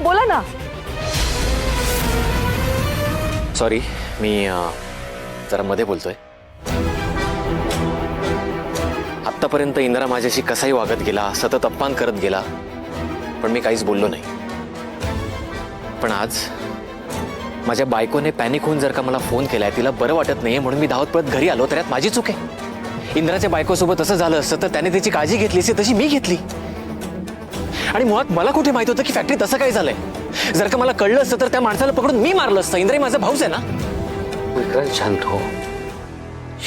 बोला ना. सॉरी, मी जरा मध्ये बोलतोय. आत्तापर्यंत इंदिरा माझ्याशी कसाही वागत गेला, सतत अपमान करत गेला, पण मी काहीच बोललो नाही. पण आज माझ्या बायकोने पॅनिक होऊन जर का मला फोन केलाय, तिला बरं वाटत नाहीये म्हणून मी धावत पळत घरी आलो, तर यात माझी चूक आहे. इंदिराच्या बायकोसोबत असं झालं असतं तर त्याने तिची काळजी घेतली असती, तशी मी घेतली. आणि मुळात मला कुठे माहित होतं की फॅक्टरीत असं काय झालंय. जर का मला कळलं असतं तर त्या माणसाला पकडून मी मारलं असतं. इंद्राही माझा भाऊच आहे ना. विक्रांत, शांत हो,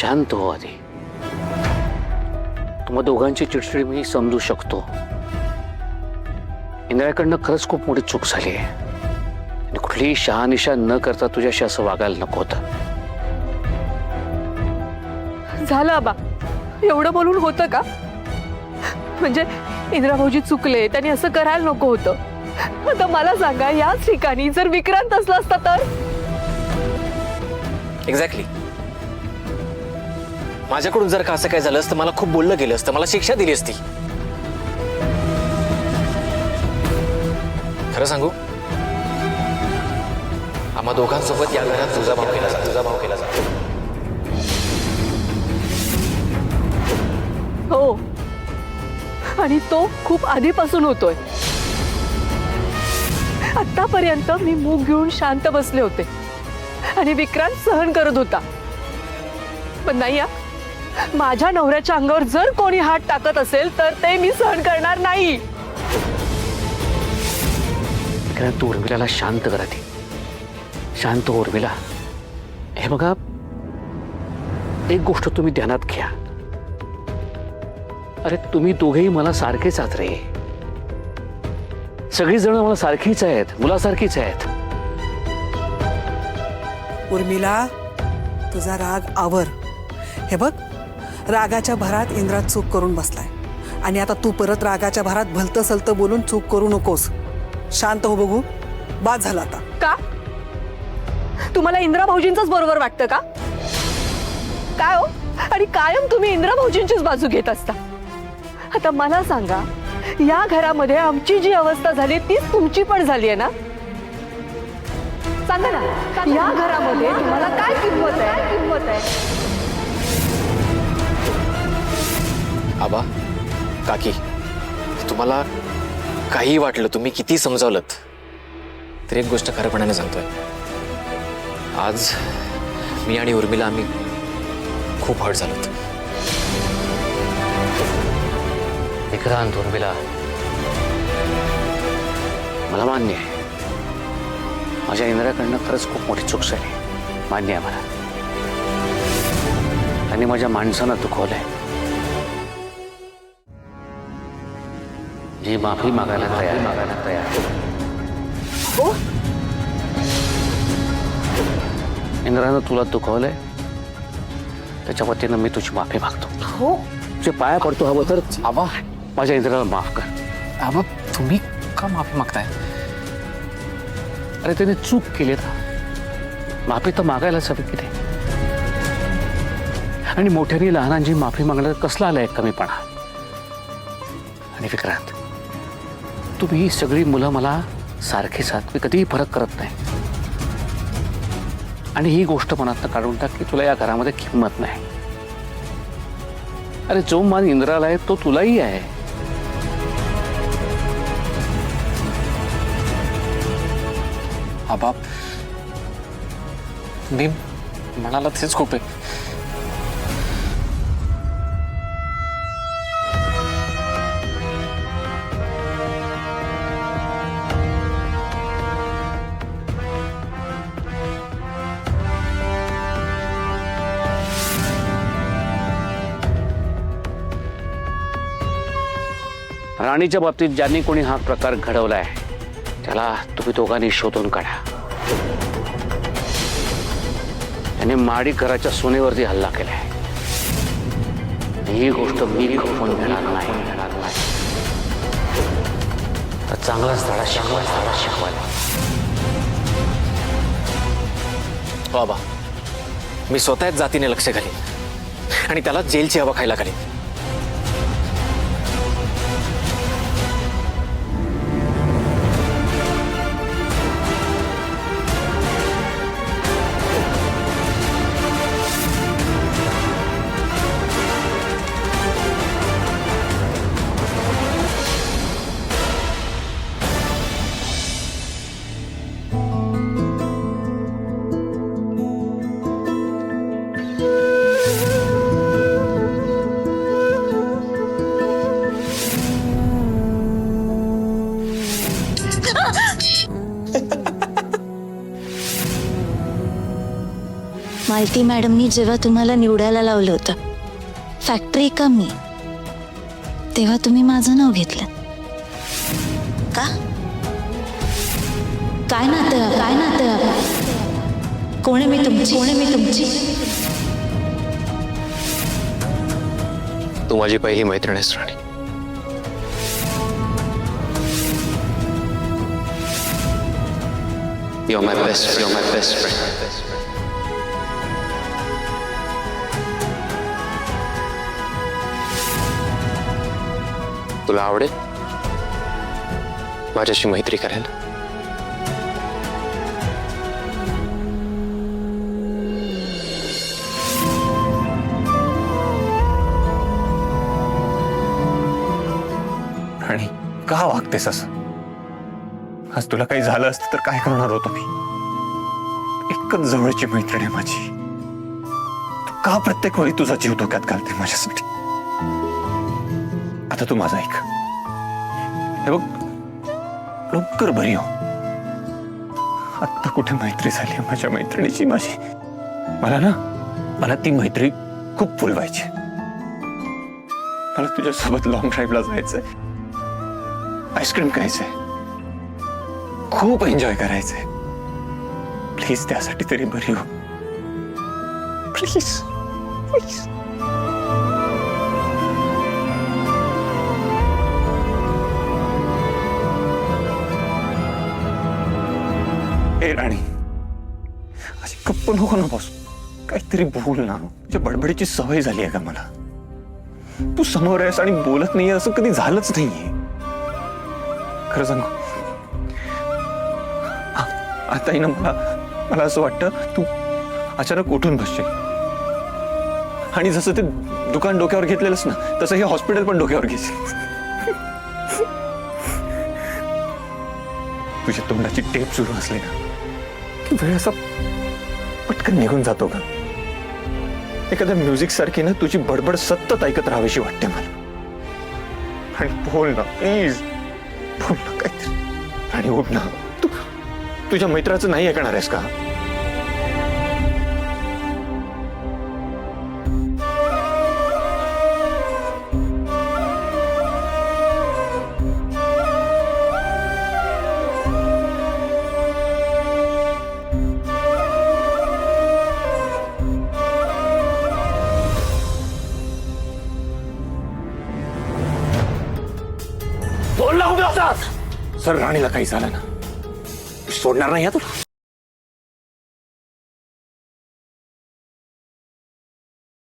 शांत हो. आधी तुम्हा दोघांची चिडचिड मी समजू शकतो. इंदिराकडनं खरंच खूप मोठी चूक झाली आहे आणि कुठलीही शहानिशा न करता तुझ्याशी असं वागायला नको होतं. झालं आबा, एवढं बोलून होतं का? म्हणजे इंदिरा भाऊजी चुकले, त्यांनी असं करायला नको होतं. आता मला सांगा, याच ठिकाणी जर विक्रांत असला असता तर? एक्झॅक्टली. माझ्याकडून जर का असं काय झालं असतं, मला खूप बोललं गेलं असतं, मला शिक्षा दिली असती. खरं सांगू, आम्हा दोघांसोबत या घरात तुझा भाव केला जातो, तुझा भाव केला जातो. हो, आणि तो खूप आधीपासून होतोय. आतापर्यंत मी मूग घेऊन शांत बसले होते आणि विक्रांत सहन करत होता. पण नाही, माझ्या नवऱ्याच्या अंगावर जर कोणी हात टाकत असेल तर ते मी सहन करणार नाही. विक्रांत, तू उर्मिलाला शांत करा. ती शांत हो उर्मिला. हे बघा, एक गोष्ट तुम्ही ध्यानात घ्या. अरे तुम्ही दोघेही मला सारखेच आहात रे. सगळी जण मला सारखीच आहेत, मुलासारखीच आहेत. उर्मिला, तुझा राग आवर. हे बघ, रागाच्या भरात इंद्रा चूक करून बसलाय आणि आता तू परत रागाच्या भरात भलतं सलतं बोलून चूक करू नकोस. शांत हो बघू. बाद झाला आता. का? तुम्हाला इंदिरा भाऊजींचंच बरोबर वाटतं का? काय हो? आणि कायम तुम्ही इंदिरा भाऊजींचीच बाजू घेत असता. आता मला सांगा, या घरामध्ये आमची जी अवस्था झाली तीच तुमची पण झाली आहे ना? सांगा ना, या घरामध्ये तुम्हाला काय किंमत आहे? किंमत आहे आबा, काकी, तुम्हाला काही वाटलं, तुम्ही किती समजावलं, तर एक गोष्ट खरपणाने सांगतोय. आज मी आणि उर्मिला आम्ही खूप हर्ट झालो. विक्रांत, उर्मिला, मला मान्य आहे माझ्या इंद्राकडनं खरंच खूप मोठी चूक झाली. मान्य आहे मला. आणि माझ्या माणसानं दुखवलंय. जी माफी मागायला तयार. हो? इंद्रानं तुला दुखवलंय, त्याच्या वतीनं मी तुझी माफी मागतो. हो, तुझे पाया पडतो. हवं तर आबा, माझ्या इंद्राला माफ कर. आबा, तुम्ही का माफी मागताय? अरे त्याने चूक केली ना, माफी तर मागायलाच हवी की ते. आणि मोठ्याने लहानांची माफी मागण्यात कसला आलाय कमीपणा. आणि विक्रांत, तुम्ही ही सगळी मुलं मला सारखीच आहात. मी कधीही फरक करत नाही. आणि ही गोष्ट मनातनं काढून टाक की तुला या घरामध्ये किंमत नाही. अरे जो मान इंद्राला आहे तो तुलाही आहे. आबा, मी म्हणाला तेच खूप आहे. राणीच्या बाबतीत ज्यांनी कोणी हा प्रकार घडवलाय त्याला तुम्ही दोघांनी शोधून काढा. त्याने माडी घराच्या सोनेवरती हल्ला केलाय. ही गोष्ट मी खपवून घेणार नाही. तर चांगलाच धडा शिकवायला. बाबा, मी स्वतःच जातीने लक्ष घालीन आणि त्याला जेलची हवा खायला घालीन. मालती मॅडमनी जेव्हा तुम्हाला निवडायला लावलं होतं फॅक्टरी का मी, तेव्हा तुम्ही माझं नाव घेतलं का? काय नातं, काय नातं? कोण आहे मी तुमची, कोण आहे मी तुमची? तू माझी पहिली मैत्रीण आहेस राणी. You're my best friend. You're my best friend. तुला आवडेल माझ्याशी मैत्री करायला? राणी, का वागतेस असं? आज तुला काही झालं असतं तर काय करणार होतो मी? एकच जवळची मैत्रीण आहे माझी. तू का प्रत्येक वेळी तुझा जीव धोक्यात घालते माझ्यासाठी? आता तू माझा ऐक. हे बघ, लवकर बरी हो. आत्ता कुठे मैत्री झाली माझ्या मैत्रिणीची माझी. मला ती मैत्री खूप फुलवायची. मला तुझ्यासोबत लॉंग ड्राईव्हला जायचंय, आईस्क्रीम खायचंय, खूप एन्जॉय करायचंय. प्लीज त्यासाठी तरी बरी हो. Please please. ए राणी, अशी गप्प नको ना बस. काहीतरी बोल ना. तुझ्या बडबडीची सवय झाली आहे का मला? तू समोर आहेस आणि बोलत नाहीये असं कधी झालंच नाहीये. खरं सांगू, आताही ना मला असं वाटतं तू अचानक उठून बसशील आणि जसं ते दुकान डोक्यावर घेतलेलंस ना तसं हे हॉस्पिटल पण डोक्यावर घेशील. तुझ्या तोंडाची टेप सुरू असली ना की वेळ असा पटकन निघून जातो का? एखाद्या म्युझिक सारखी ना तुझी बडबड सतत ऐकत राहावीशी वाटते मला. आणि बोल ना प्लीज, बोल ना काहीतरी. आणि उठ ना. तू तुझ्या मित्राचं नाही ऐकणार आहेस का? बोल ना उद्या. सर, राणीला काही झालं ना सोडणार नाही तुला.